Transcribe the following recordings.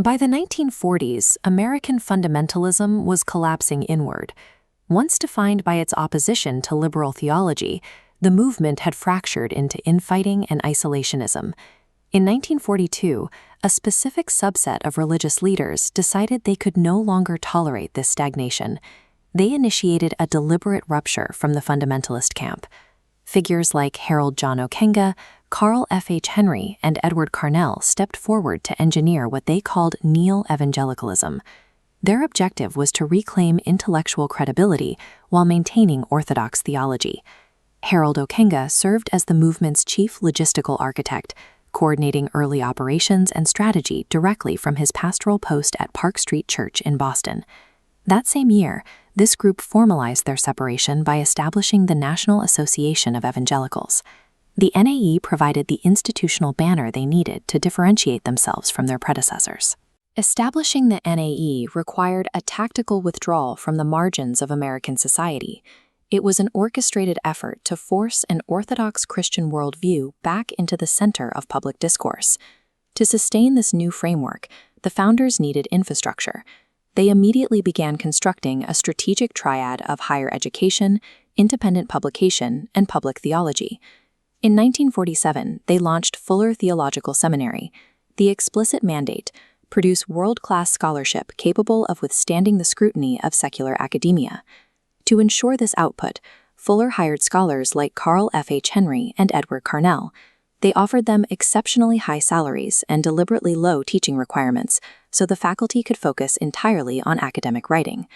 By the 1940s, American fundamentalism was collapsing inward. Once defined by its opposition to liberal theology, the movement had fractured into infighting and isolationism. In 1942, a specific subset of religious leaders decided they could no longer tolerate this stagnation. They initiated a deliberate rupture from the fundamentalist camp. Figures like Harold John Okenga, Carl F. H. Henry, and Edward Carnell stepped forward to engineer what they called neo-evangelicalism. Their objective was to reclaim intellectual credibility while maintaining orthodox theology. Harold Okenga served as the movement's chief logistical architect, coordinating early operations and strategy directly from his pastoral post at Park Street Church in Boston. That same year, this group formalized their separation by establishing the National Association of Evangelicals. The NAE provided the institutional banner they needed to differentiate themselves from their predecessors. Establishing the NAE required a tactical withdrawal from the margins of American society. It was an orchestrated effort to force an Orthodox Christian worldview back into the center of public discourse. To sustain this new framework, the founders needed infrastructure. They immediately began constructing a strategic triad of higher education, independent publication, and public theology. In 1947, they launched Fuller Theological Seminary. The explicit mandate: produce world-class scholarship capable of withstanding the scrutiny of secular academia. To ensure this output, Fuller hired scholars like Carl F. H. Henry and Edward Carnell. They offered them exceptionally high salaries and deliberately low teaching requirements, so the faculty could focus entirely on academic writing.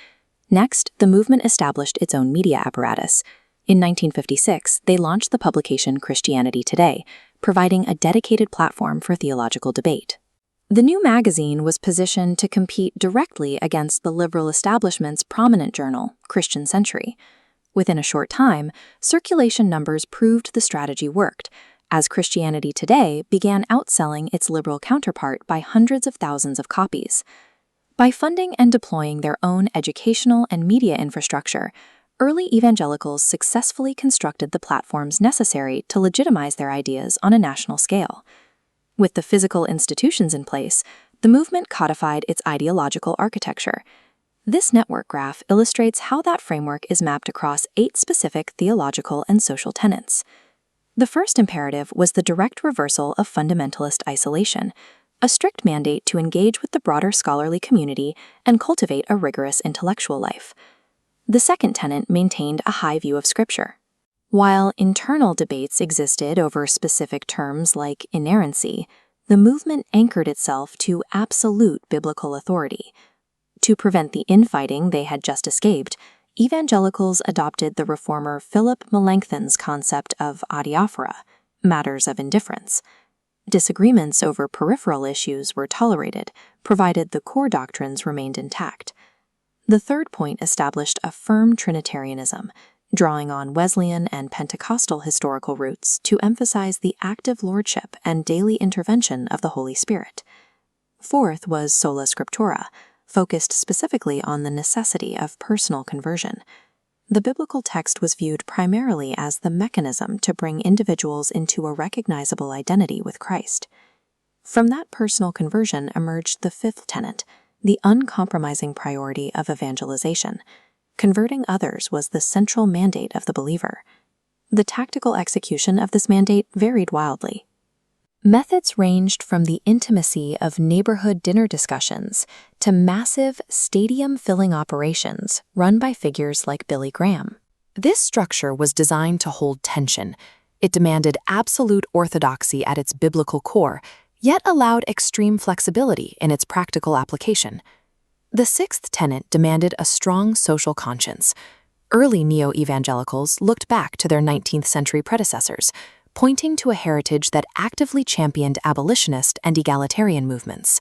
Next, the movement established its own media apparatus. In 1956, they launched the publication Christianity Today, providing a dedicated platform for theological debate. The new magazine was positioned to compete directly against the liberal establishment's prominent journal, Christian Century. Within a short time, circulation numbers proved the strategy worked, as Christianity Today began outselling its liberal counterpart by hundreds of thousands of copies. By funding and deploying their own educational and media infrastructure, early evangelicals successfully constructed the platforms necessary to legitimize their ideas on a national scale. With the physical institutions in place, the movement codified its ideological architecture. This network graph illustrates how that framework is mapped across 8 specific theological and social tenets. The first imperative was the direct reversal of fundamentalist isolation, a strict mandate to engage with the broader scholarly community and cultivate a rigorous intellectual life. The second tenet maintained a high view of Scripture. While internal debates existed over specific terms like inerrancy, the movement anchored itself to absolute biblical authority. To prevent the infighting they had just escaped, evangelicals adopted the reformer Philip Melanchthon's concept of adiaphora, matters of indifference. Disagreements over peripheral issues were tolerated, provided the core doctrines remained intact. The third point established a firm Trinitarianism, drawing on Wesleyan and Pentecostal historical roots to emphasize the active lordship and daily intervention of the Holy Spirit. Fourth was sola scriptura, focused specifically on the necessity of personal conversion. The biblical text was viewed primarily as the mechanism to bring individuals into a recognizable identity with Christ. From that personal conversion emerged the fifth tenet, the uncompromising priority of evangelization. Converting others was the central mandate of the believer. The tactical execution of this mandate varied wildly. Methods ranged from the intimacy of neighborhood dinner discussions to massive, stadium-filling operations run by figures like Billy Graham. This structure was designed to hold tension. It demanded absolute orthodoxy at its biblical core, yet allowed extreme flexibility in its practical application. The sixth tenet demanded a strong social conscience. Early neo-evangelicals looked back to their 19th century predecessors, pointing to a heritage that actively championed abolitionist and egalitarian movements.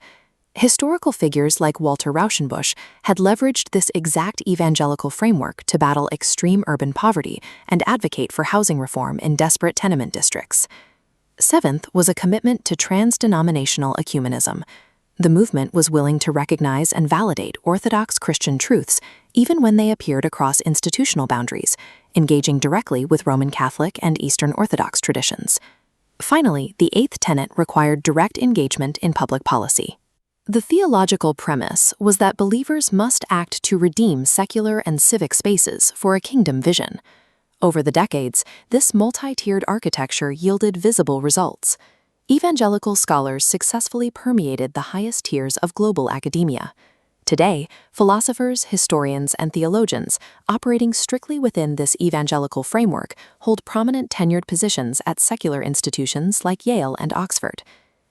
Historical figures like Walter Rauschenbusch had leveraged this exact evangelical framework to battle extreme urban poverty and advocate for housing reform in desperate tenement districts. Seventh was a commitment to trans-denominational ecumenism. The movement was willing to recognize and validate Orthodox Christian truths even when they appeared across institutional boundaries, engaging directly with Roman Catholic and Eastern Orthodox traditions. Finally, the eighth tenet required direct engagement in public policy. The theological premise was that believers must act to redeem secular and civic spaces for a kingdom vision. Over the decades, this multi-tiered architecture yielded visible results. Evangelical scholars successfully permeated the highest tiers of global academia. Today, philosophers, historians, and theologians operating strictly within this evangelical framework hold prominent tenured positions at secular institutions like Yale and Oxford.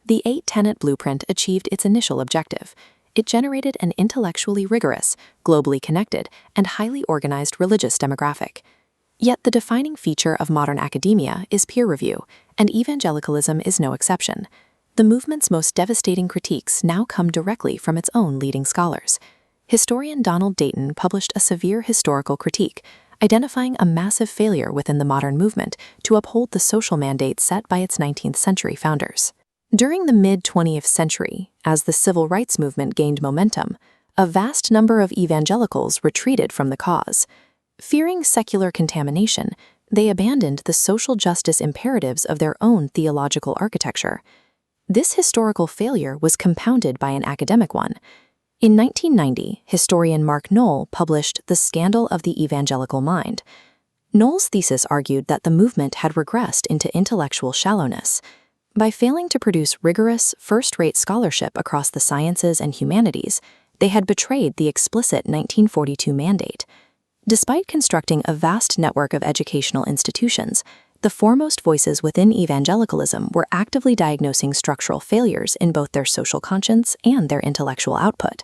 The 8-tenet blueprint achieved its initial objective. It generated an intellectually rigorous, globally connected, and highly organized religious demographic. Yet the defining feature of modern academia is peer review, and evangelicalism is no exception. The movement's most devastating critiques now come directly from its own leading scholars. Historian Donald Dayton published a severe historical critique, identifying a massive failure within the modern movement to uphold the social mandate set by its 19th century founders. During the mid-20th century, as the civil rights movement gained momentum, a vast number of evangelicals retreated from the cause. Fearing secular contamination, they abandoned the social justice imperatives of their own theological architecture. This historical failure was compounded by an academic one. In 1990, historian Mark Knoll published The Scandal of the Evangelical Mind. Knoll's thesis argued that the movement had regressed into intellectual shallowness. By failing to produce rigorous, first-rate scholarship across the sciences and humanities, they had betrayed the explicit 1942 mandate. Despite constructing a vast network of educational institutions, the foremost voices within evangelicalism were actively diagnosing structural failures in both their social conscience and their intellectual output.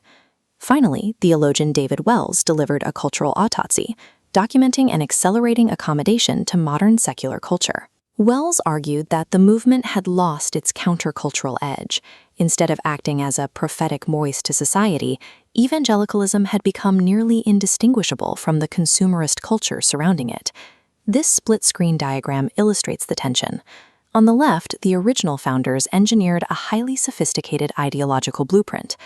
Finally, theologian David Wells delivered a cultural autopsy, documenting an accelerating accommodation to modern secular culture. Wells argued that the movement had lost its countercultural edge. Instead of acting as a prophetic voice to society, evangelicalism had become nearly indistinguishable from the consumerist culture surrounding it. This split-screen diagram illustrates the tension. On the left, the original founders engineered a highly sophisticated ideological blueprint.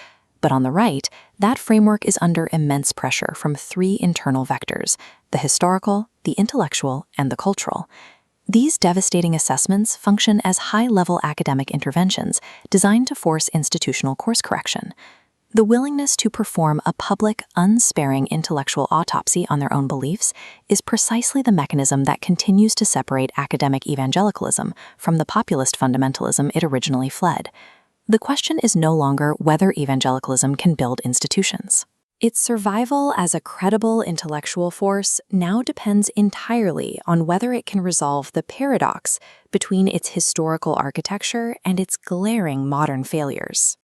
But on the right, that framework is under immense pressure from three internal vectors: the historical, the intellectual, and the cultural. These devastating assessments function as high-level academic interventions designed to force institutional course correction. The willingness to perform a public, unsparing intellectual autopsy on their own beliefs is precisely the mechanism that continues to separate academic evangelicalism from the populist fundamentalism it originally fled. The question is no longer whether evangelicalism can build institutions. Its survival as a credible intellectual force now depends entirely on whether it can resolve the paradox between its historical architecture and its glaring modern failures.